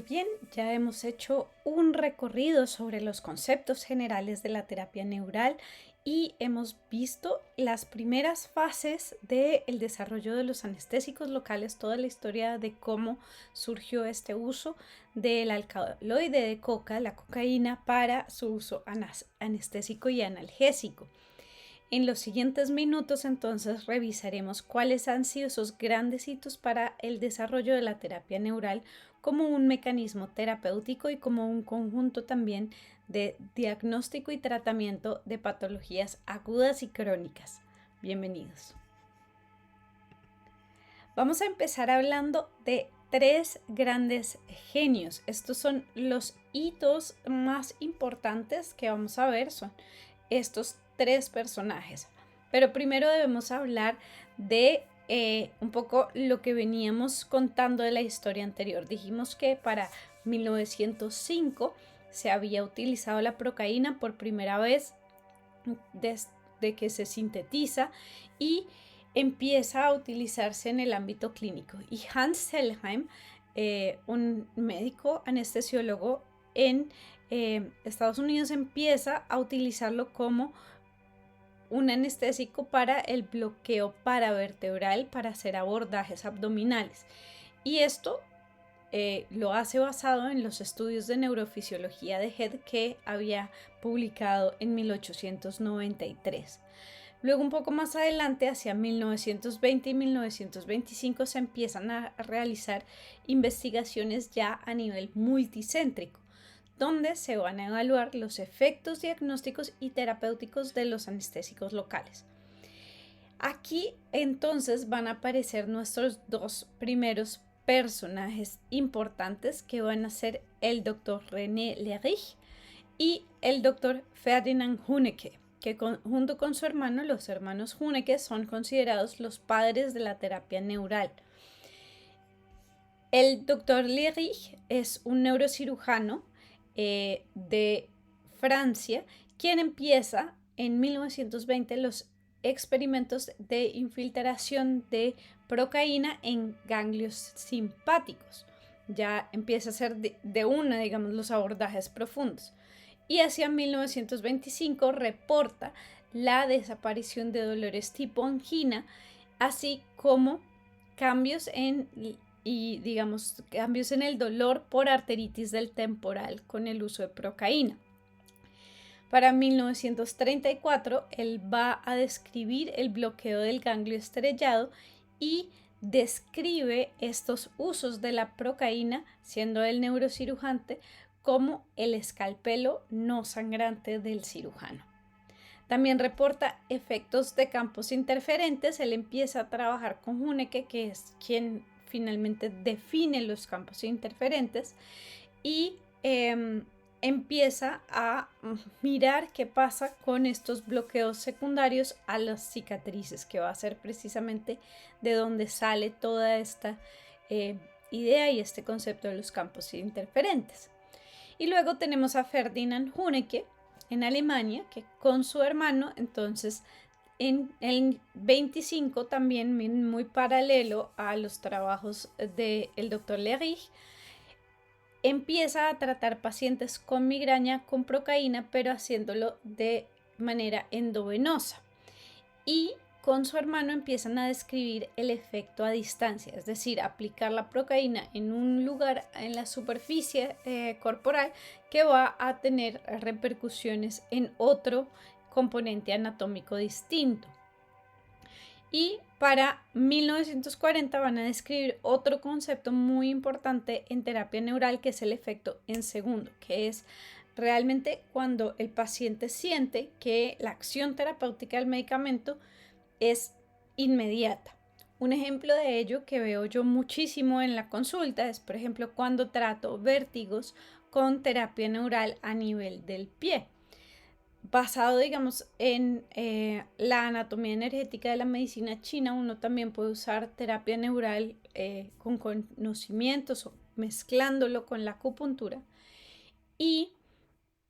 bien, ya hemos hecho un recorrido sobre los conceptos generales de la terapia neural y hemos visto las primeras fases del desarrollo de los anestésicos locales, toda la historia de cómo surgió este uso del alcaloide de coca, la cocaína, para su uso anestésico y analgésico. En los siguientes minutos entonces revisaremos cuáles han sido esos grandes hitos para el desarrollo de la terapia neural como un mecanismo terapéutico y como un conjunto también de diagnóstico y tratamiento de patologías agudas y crónicas. Bienvenidos. Vamos a empezar hablando de tres grandes genios. Estos son los hitos más importantes que vamos a ver, son estos tres personajes. Pero primero debemos hablar de un poco lo que veníamos contando de la historia anterior. Dijimos que para 1905 se había utilizado la procaína por primera vez desde que se sintetiza y empieza a utilizarse en el ámbito clínico. Y Hans Selheim, un médico anestesiólogo en Estados Unidos, empieza a utilizarlo como un anestésico para el bloqueo paravertebral para hacer abordajes abdominales. Y esto lo hace basado en los estudios de neurofisiología de Head que había publicado en 1893. Luego, un poco más adelante, hacia 1920 y 1925, se empiezan a realizar investigaciones ya a nivel multicéntrico, donde se van a evaluar los efectos diagnósticos y terapéuticos de los anestésicos locales. Aquí entonces van a aparecer nuestros dos primeros personajes importantes, que van a ser el doctor René Lerich y el doctor Ferdinand Hunnecke, que junto con su hermano, los hermanos Hunnecke, son considerados los padres de la terapia neural. El doctor Lerich es un neurocirujano de Francia, quien empieza en 1920 los experimentos de infiltración de procaína en ganglios simpáticos. Ya empieza a hacer de una, digamos, los abordajes profundos. Y hacia 1925 reporta la desaparición de dolores tipo angina, así como cambios en el dolor por arteritis del temporal con el uso de procaína. Para 1934, él va a describir el bloqueo del ganglio estrellado y describe estos usos de la procaína, siendo el neurocirujante, como el escalpelo no sangrante del cirujano. También reporta efectos de campos interferentes. Él empieza a trabajar con Hunnecke, que es quien finalmente define los campos interferentes, y empieza a mirar qué pasa con estos bloqueos secundarios a las cicatrices, que va a ser precisamente de donde sale toda esta idea y este concepto de los campos interferentes. Y luego tenemos a Ferdinand Hunnecke en Alemania, que con su hermano, entonces en el 25, también muy paralelo a los trabajos del doctor Lerich, empieza a tratar pacientes con migraña con procaína, pero haciéndolo de manera endovenosa. Y con su hermano empiezan a describir el efecto a distancia, es decir, aplicar la procaína en un lugar en la superficie corporal que va a tener repercusiones en otro componente anatómico distinto. Y para 1940 van a describir otro concepto muy importante en terapia neural, que es el efecto en segundo, que es realmente cuando el paciente siente que la acción terapéutica del medicamento es inmediata. Un ejemplo de ello que veo yo muchísimo en la consulta es, por ejemplo, cuando trato vértigos con terapia neural a nivel del pie. Basado, digamos, en la anatomía energética de la medicina china, uno también puede usar terapia neural con conocimientos o mezclándolo con la acupuntura. Y,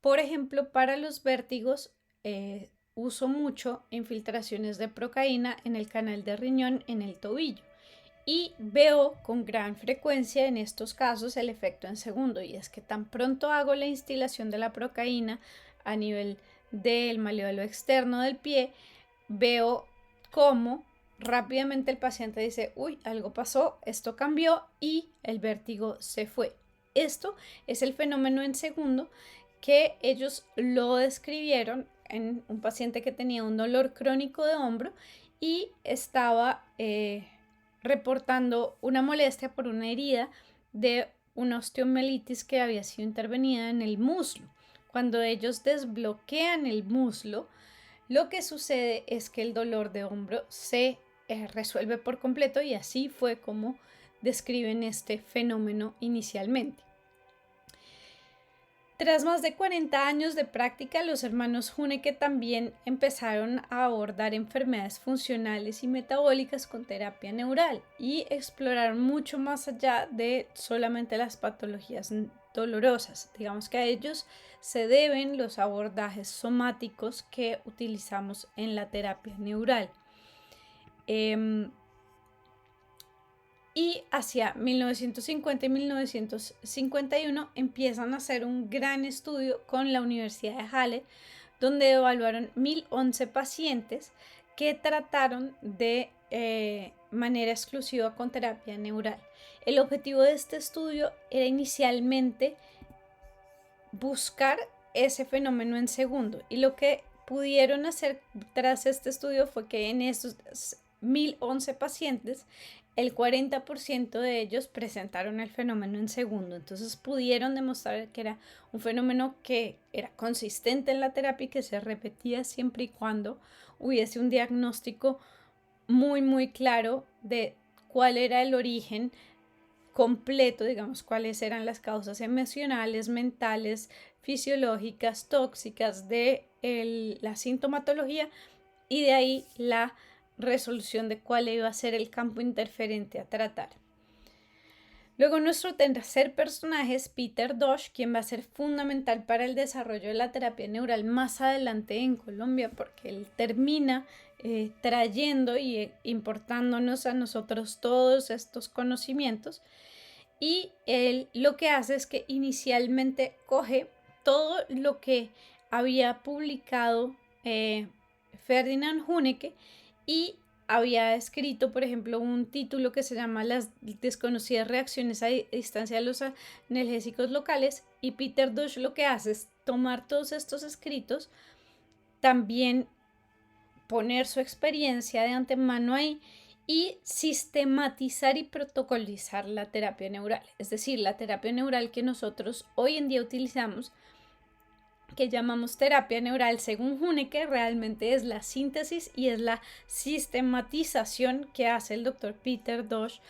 por ejemplo, para los vértigos, uso mucho infiltraciones de procaína en el canal de riñón, en el tobillo. Y veo con gran frecuencia en estos casos el efecto en segundo, y es que tan pronto hago la instilación de la procaína a nivel del maleolo externo del pie, veo cómo rápidamente el paciente dice, uy, algo pasó, esto cambió y el vértigo se fue. Esto es el fenómeno en segundo que ellos lo describieron en un paciente que tenía un dolor crónico de hombro y estaba reportando una molestia por una herida de una osteomielitis que había sido intervenida en el muslo. Cuando ellos desbloquean el muslo, lo que sucede es que el dolor de hombro se resuelve por completo, y así fue como describen este fenómeno inicialmente. Tras más de 40 años de práctica, los hermanos Huneke también empezaron a abordar enfermedades funcionales y metabólicas con terapia neural y exploraron mucho más allá de solamente las patologías dolorosas. Digamos que a ellos se deben los abordajes somáticos que utilizamos en la terapia neural. Y hacia 1950 y 1951 empiezan a hacer un gran estudio con la Universidad de Halle, donde evaluaron 1011 pacientes que trataron de manera exclusiva con terapia neural. El objetivo de este estudio era inicialmente buscar ese fenómeno en segundo, y lo que pudieron hacer tras este estudio fue que en estos 1011 pacientes el 40% de ellos presentaron el fenómeno en segundo. Entonces pudieron demostrar que era un fenómeno que era consistente en la terapia y que se repetía siempre y cuando hubiese un diagnóstico muy claro de cuál era el origen completo, digamos, cuáles eran las causas emocionales, mentales, fisiológicas, tóxicas de la sintomatología, y de ahí la resolución de cuál iba a ser el campo interferente a tratar. Luego nuestro tercer personaje es Peter Dosch, quien va a ser fundamental para el desarrollo de la terapia neural más adelante en Colombia, porque él termina trayendo y importándonos a nosotros todos estos conocimientos, y él lo que hace es que inicialmente coge todo lo que había publicado Ferdinand Huneke y había escrito, por ejemplo, un título que se llama Las desconocidas reacciones a distancia de los analgésicos locales, y Peter Dosch lo que hace es tomar todos estos escritos, también poner su experiencia de antemano ahí y sistematizar y protocolizar la terapia neural. Es decir, la terapia neural que nosotros hoy en día utilizamos, que llamamos terapia neural según Huneke, realmente es la síntesis y es la sistematización que hace el doctor Peter Dosch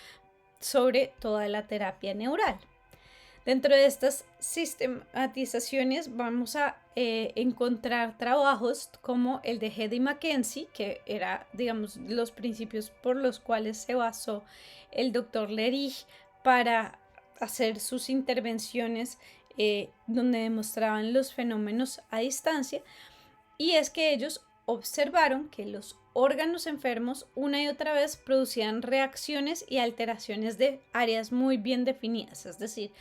sobre toda la terapia neural. Dentro de estas sistematizaciones vamos a encontrar trabajos como el de Hedy Mackenzie, que era, digamos, los principios por los cuales se basó el doctor Lerich para hacer sus intervenciones donde demostraban los fenómenos a distancia. Y es que ellos observaron que los órganos enfermos una y otra vez producían reacciones y alteraciones de áreas muy bien definidas, es decir,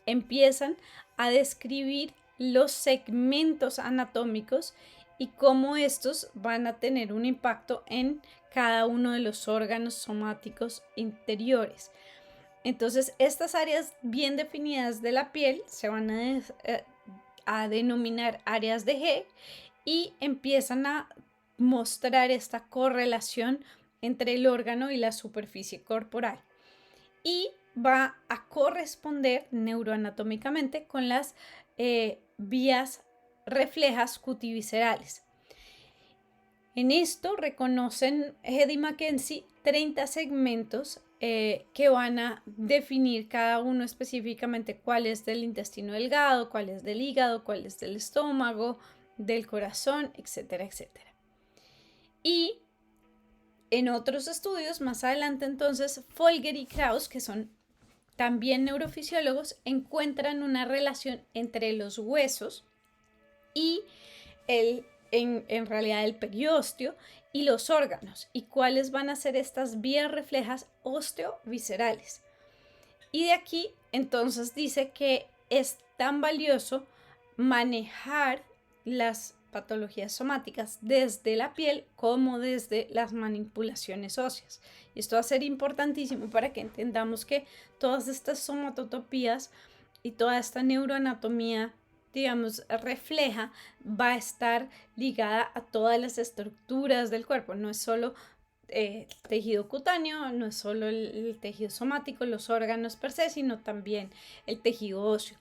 empiezan a describir los segmentos anatómicos y cómo estos van a tener un impacto en cada uno de los órganos somáticos interiores. Entonces, estas áreas bien definidas de la piel se van a denominar áreas de G, y empiezan a mostrar esta correlación entre el órgano y la superficie corporal, y va a corresponder neuroanatómicamente con las vías reflejas cutiviscerales. En esto reconocen Hedy Mackenzie 30 segmentos que van a definir cada uno específicamente cuál es del intestino delgado, cuál es del hígado, cuál es del estómago, del corazón, etcétera, etcétera. Y en otros estudios más adelante, entonces, Folger y Krauss, que son también neurofisiólogos, encuentran una relación entre los huesos y en realidad el periósteo, y los órganos y cuáles van a ser estas vías reflejas osteoviscerales. Y de aquí entonces dice que es tan valioso manejar las patologías somáticas desde la piel como desde las manipulaciones óseas. Y esto va a ser importantísimo para que entendamos que todas estas somatotopías y toda esta neuroanatomía, digamos, refleja, va a estar ligada a todas las estructuras del cuerpo. No es solo tejido cutáneo, no es solo el tejido somático, los órganos per se, sino también el tejido óseo.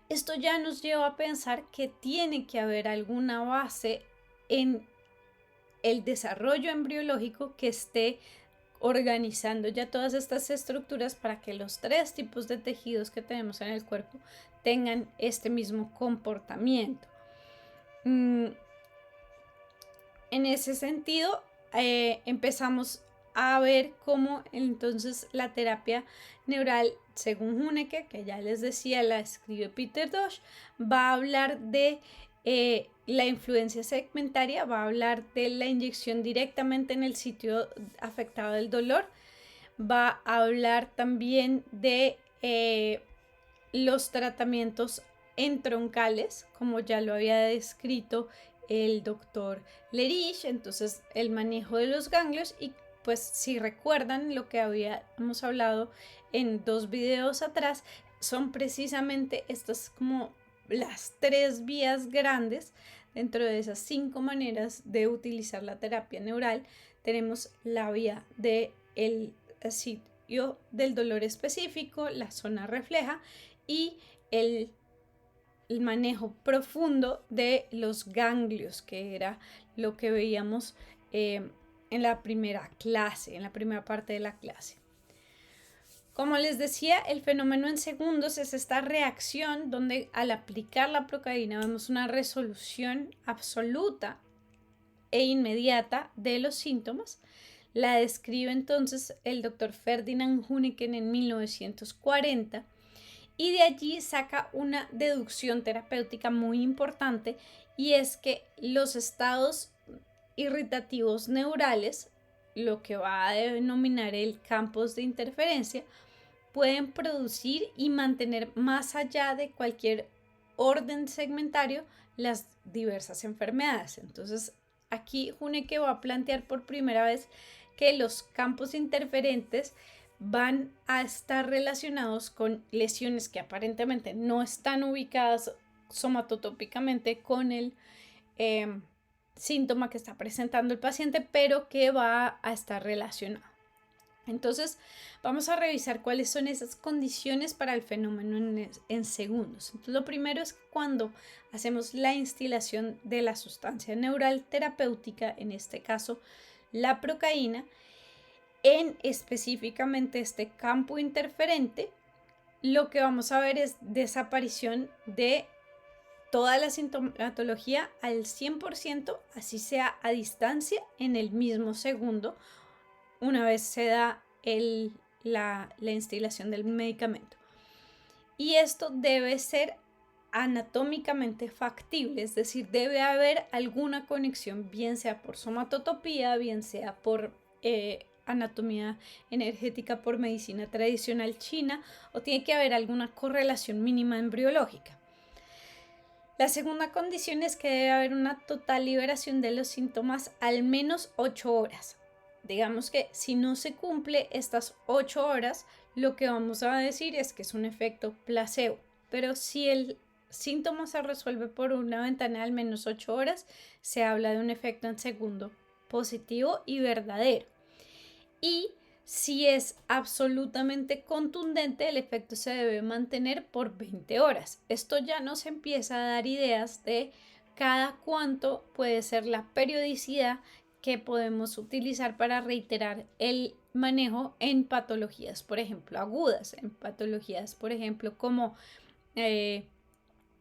Esto ya nos lleva a pensar que tiene que haber alguna base en el desarrollo embriológico que esté organizando ya todas estas estructuras para que los 3 tipos de tejidos que tenemos en el cuerpo tengan este mismo comportamiento. En ese sentido, empezamos a ver cómo entonces la terapia neural, según Huneke, que ya les decía, la escribe Peter Dosch, va a hablar de la influencia segmentaria, va a hablar de la inyección directamente en el sitio afectado del dolor, va a hablar también de los tratamientos entroncales, como ya lo había descrito el doctor Lerich, entonces el manejo de los ganglios. Y pues si recuerdan lo que habíamos hablado en 2 videos atrás, son precisamente estas como las 3 vías grandes. Dentro de esas 5 maneras de utilizar la terapia neural tenemos la vía del sitio del dolor específico, la zona refleja y el manejo profundo de los ganglios, que era lo que veíamos en la primera clase, en la primera parte de la clase. Como les decía, el fenómeno en segundos es esta reacción donde al aplicar la procaína vemos una resolución absoluta e inmediata de los síntomas. La describe entonces el doctor Ferdinand Huneke en 1940 y de allí saca una deducción terapéutica muy importante, y es que los estados irritativos neurales, lo que va a denominar el campos de interferencia, pueden producir y mantener más allá de cualquier orden segmentario las diversas enfermedades. Entonces, aquí Huneke va a plantear por primera vez que los campos interferentes van a estar relacionados con lesiones que aparentemente no están ubicadas somatotópicamente con el síntoma que está presentando el paciente, pero que va a estar relacionado. Entonces, vamos a revisar cuáles son esas condiciones para el fenómeno en segundos. Entonces, lo primero es cuando hacemos la instilación de la sustancia neural terapéutica, en este caso la procaína, en específicamente este campo interferente, lo que vamos a ver es desaparición de toda la sintomatología al 100%, así sea a distancia, en el mismo segundo, una vez se da la instilación del medicamento. Y esto debe ser anatómicamente factible, es decir, debe haber alguna conexión, bien sea por somatotopía, bien sea por anatomía energética, por medicina tradicional china, o tiene que haber alguna correlación mínima embriológica. La segunda condición es que debe haber una total liberación de los síntomas al menos 8 horas. Digamos que si no se cumple estas 8 horas, lo que vamos a decir es que es un efecto placebo. Pero si el síntoma se resuelve por una ventana de al menos 8 horas, se habla de un efecto en segundo positivo y verdadero. Y si es absolutamente contundente, el efecto se debe mantener por 20 horas. Esto ya nos empieza a dar ideas de cada cuánto puede ser la periodicidad que podemos utilizar para reiterar el manejo en patologías, por ejemplo, agudas, en patologías, por ejemplo, como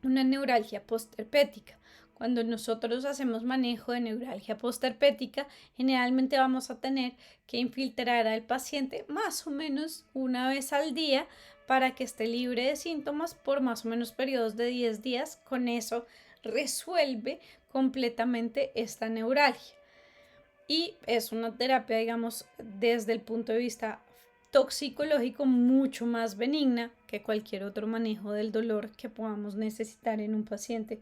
una neuralgia postherpética. Cuando nosotros hacemos manejo de neuralgia postherpética, generalmente vamos a tener que infiltrar al paciente más o menos una vez al día para que esté libre de síntomas por más o menos periodos de 10 días. Con eso resuelve completamente esta neuralgia. y es una terapia, digamos, desde el punto de vista toxicológico mucho más benigna que cualquier otro manejo del dolor que podamos necesitar en un paciente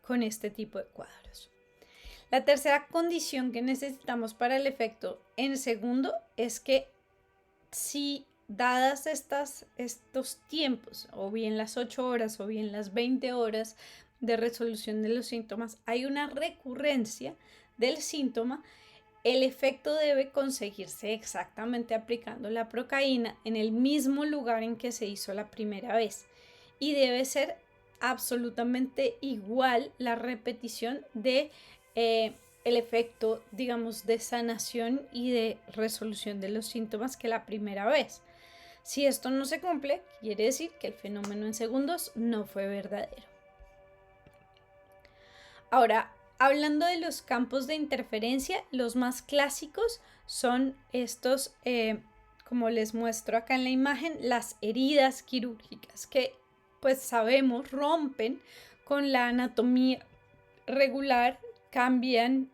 con este tipo de cuadros. La tercera condición que necesitamos para el efecto en segundo es que si dadas estos tiempos, o bien las 8 horas o bien las 20 horas de resolución de los síntomas, hay una recurrencia del síntoma, el efecto debe conseguirse exactamente aplicando la procaína en el mismo lugar en que se hizo la primera vez y debe ser absolutamente igual la repetición de el efecto, digamos, de sanación y de resolución de los síntomas que la primera vez. Si esto no se cumple, quiere decir que el fenómeno en segundos no fue verdadero. Ahora, hablando de los campos de interferencia, los más clásicos son estos, como les muestro acá en la imagen, las heridas quirúrgicas que pues sabemos rompen con la anatomía regular, cambian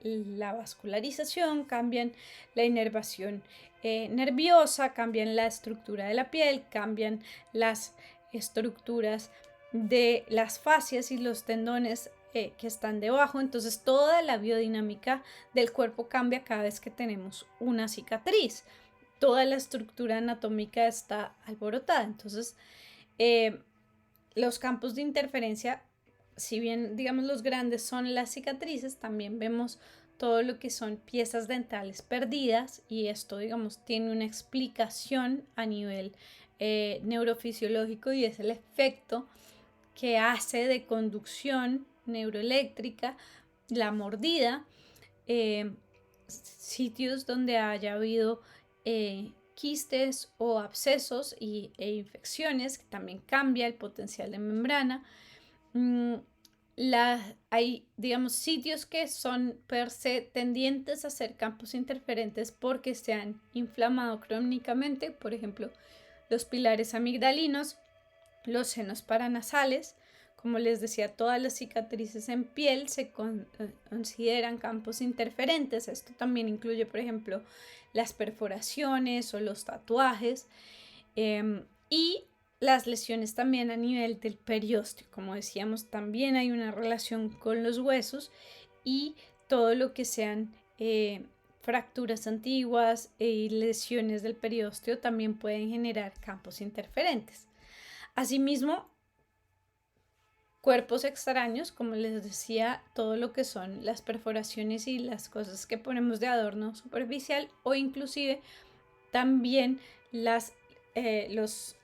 la vascularización, cambian la inervación nerviosa, cambian la estructura de la piel, cambian las estructuras de las fascias y los tendones que están debajo. Entonces toda la biodinámica del cuerpo cambia cada vez que tenemos una cicatriz. Toda la estructura anatómica está alborotada. Entonces los campos de interferencia, si bien digamos los grandes son las cicatrices, también vemos todo lo que son piezas dentales perdidas, y esto digamos tiene una explicación a nivel neurofisiológico, y es el efecto que hace de conducción neuroeléctrica la mordida, sitios donde haya habido quistes o abscesos e infecciones, que también cambia el potencial de membrana. Hay, digamos, sitios que son per se tendientes a ser campos interferentes porque se han inflamado crónicamente, por ejemplo, los pilares amigdalinos, los senos paranasales. Como les decía, todas las cicatrices en piel se consideran campos interferentes. Esto también incluye, por ejemplo, las perforaciones o los tatuajes. Y las lesiones también a nivel del periósteo. Como decíamos, también hay una relación con los huesos, y todo lo que sean fracturas antiguas y lesiones del periósteo también pueden generar campos interferentes. Asimismo, cuerpos extraños, como les decía, todo lo que son las perforaciones y las cosas que ponemos de adorno superficial, o inclusive también los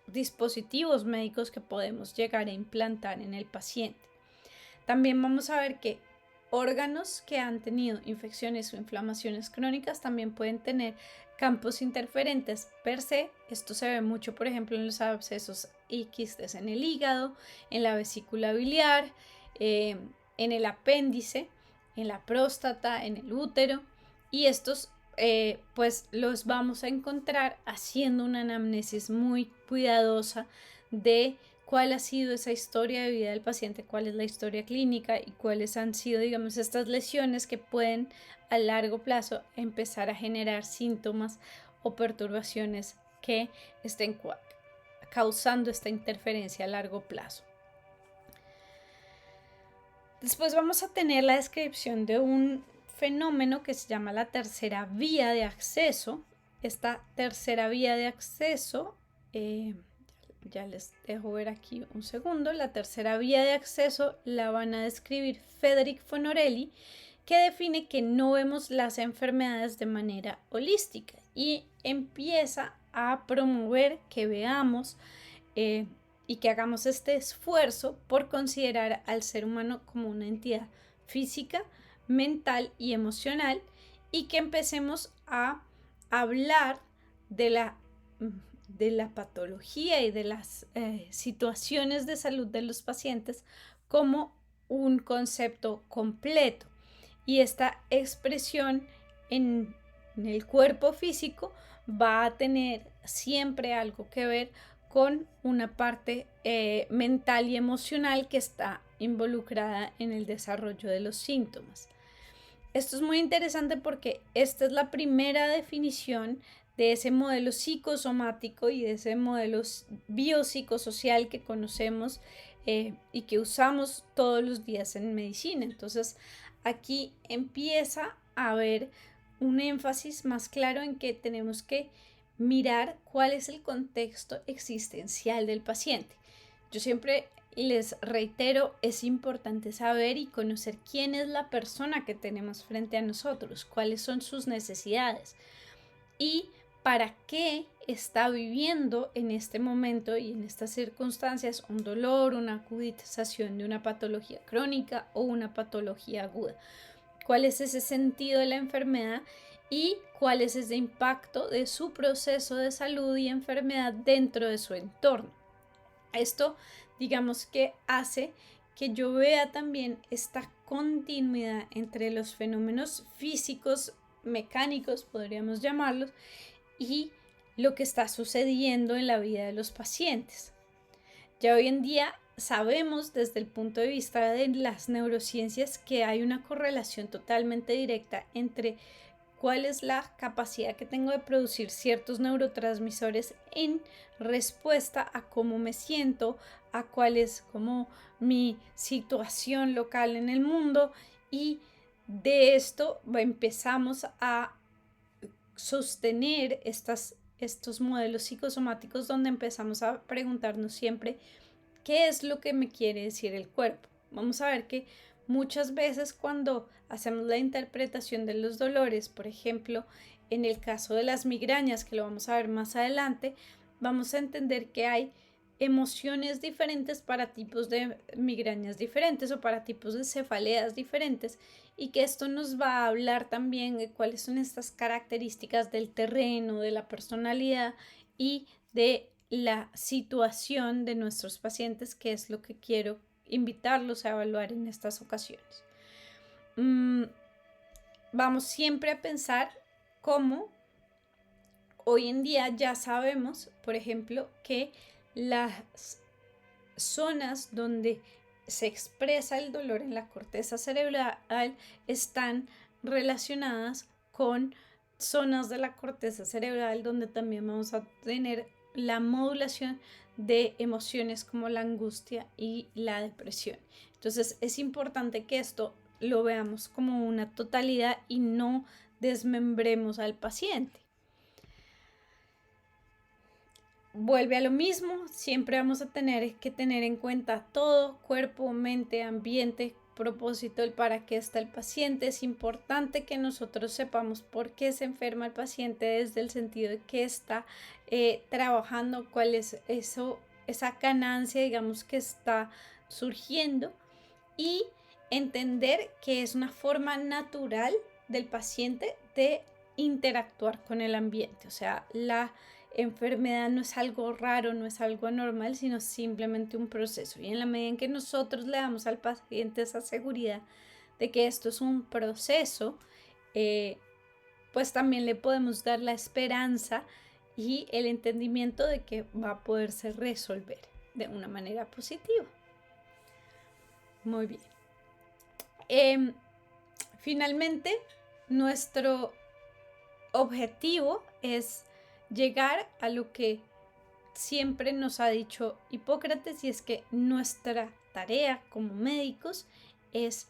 dispositivos médicos que podemos llegar a implantar en el paciente. También vamos a ver que órganos que han tenido infecciones o inflamaciones crónicas también pueden tener campos interferentes per se. Esto se ve mucho, por ejemplo, en los abscesos y quistes en el hígado, en la vesícula biliar, en el apéndice, en la próstata, en el útero, y estos pues los vamos a encontrar haciendo una anamnesis muy cuidadosa de cuál ha sido esa historia de vida del paciente, cuál es la historia clínica y cuáles han sido, digamos, estas lesiones que pueden a largo plazo empezar a generar síntomas o perturbaciones que estén causando esta interferencia a largo plazo. Después vamos a tener la descripción de un fenómeno que se llama la tercera vía de acceso. Esta tercera vía de acceso, ya les dejo ver aquí un segundo. La tercera vía de acceso la van a describir Federic Fonorelli, que define que no vemos las enfermedades de manera holística y empieza a promover que veamos y que hagamos este esfuerzo por considerar al ser humano como una entidad física, mental y emocional, y que empecemos a hablar de la patología y de las situaciones de salud de los pacientes como un concepto completo. Y esta expresión en el cuerpo físico va a tener siempre algo que ver con una parte mental y emocional que está involucrada en el desarrollo de los síntomas. Esto es muy interesante porque esta es la primera definición de ese modelo psicosomático y de ese modelo biopsicosocial que conocemos y que usamos todos los días en medicina. Entonces, aquí empieza a haber un énfasis más claro en que tenemos que mirar cuál es el contexto existencial del paciente. Yo siempre les reitero, es importante saber y conocer quién es la persona que tenemos frente a nosotros, cuáles son sus necesidades y para qué está viviendo en este momento y en estas circunstancias un dolor, una agudización de una patología crónica o una patología aguda. ¿Cuál es ese sentido de la enfermedad y cuál es ese impacto de su proceso de salud y enfermedad dentro de su entorno? Esto, digamos que hace que yo vea también esta continuidad entre los fenómenos físicos, mecánicos, podríamos llamarlos, y lo que está sucediendo en la vida de los pacientes. Ya hoy en día sabemos desde el punto de vista de las neurociencias que hay una correlación totalmente directa entre cuál es la capacidad que tengo de producir ciertos neurotransmisores en respuesta a cómo me siento, a cuál es como mi situación local en el mundo, y de esto empezamos a sostener estos modelos psicosomáticos donde empezamos a preguntarnos siempre qué es lo que me quiere decir el cuerpo. Vamos a ver que muchas veces cuando hacemos la interpretación de los dolores, por ejemplo, en el caso de las migrañas, que lo vamos a ver más adelante, vamos a entender que hay emociones diferentes para tipos de migrañas diferentes o para tipos de cefaleas diferentes, y que esto nos va a hablar también de cuáles son estas características del terreno, de la personalidad y de la situación de nuestros pacientes, que es lo que quiero invitarlos a evaluar en estas ocasiones. Vamos siempre a pensar cómo hoy en día ya sabemos, por ejemplo, que las zonas donde se expresa el dolor en la corteza cerebral están relacionadas con zonas de la corteza cerebral donde también vamos a tener la modulación de emociones como la angustia y la depresión. Entonces es importante que esto lo veamos como una totalidad y no desmembremos al paciente. Vuelve a lo mismo, siempre vamos a tener que tener en cuenta todo, cuerpo, mente, ambiente, propósito, el para qué está el paciente. Es importante que nosotros sepamos por qué se enferma el paciente desde el sentido de que está trabajando, cuál es esa ganancia, digamos, que está surgiendo, y entender que es una forma natural del paciente de interactuar con el ambiente. O sea, la enfermedad no es algo raro, no es algo anormal, sino simplemente un proceso. Y en la medida en que nosotros le damos al paciente esa seguridad de que esto es un proceso, pues también le podemos dar la esperanza y el entendimiento de que va a poderse resolver de una manera positiva. Muy bien. Finalmente, nuestro objetivo es llegar a lo que siempre nos ha dicho Hipócrates, y es que nuestra tarea como médicos es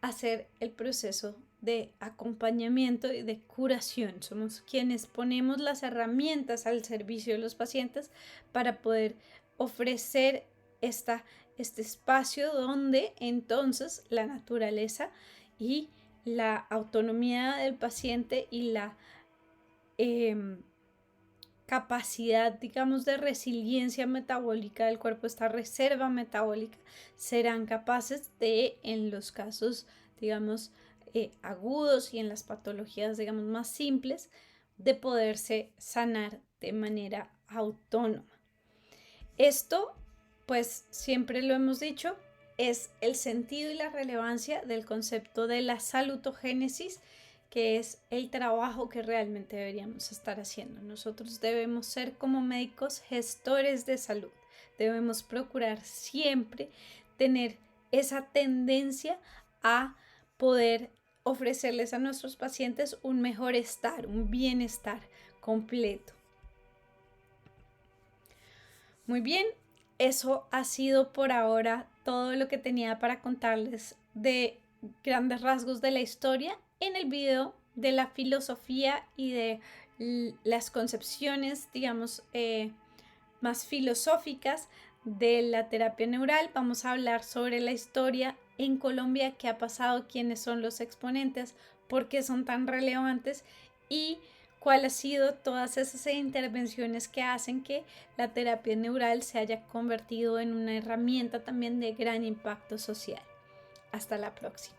hacer el proceso de acompañamiento y de curación. Somos quienes ponemos las herramientas al servicio de los pacientes para poder ofrecer este espacio donde entonces la naturaleza y la autonomía del paciente y la capacidad, digamos, de resiliencia metabólica del cuerpo, esta reserva metabólica, serán capaces de, en los casos, digamos, agudos y en las patologías, digamos, más simples, de poderse sanar de manera autónoma. Esto, pues, siempre lo hemos dicho, es el sentido y la relevancia del concepto de la salutogénesis, que es el trabajo que realmente deberíamos estar haciendo. Nosotros debemos ser como médicos gestores de salud. Debemos procurar siempre tener esa tendencia a poder ofrecerles a nuestros pacientes un mejor estar, un bienestar completo. Muy bien, eso ha sido por ahora todo lo que tenía para contarles de grandes rasgos de la historia en el video de la filosofía y de las concepciones, digamos, más filosóficas de la terapia neural. Vamos a hablar sobre la historia en Colombia, qué ha pasado, quiénes son los exponentes, por qué son tan relevantes y cuál ha sido todas esas intervenciones que hacen que la terapia neural se haya convertido en una herramienta también de gran impacto social. Hasta la próxima.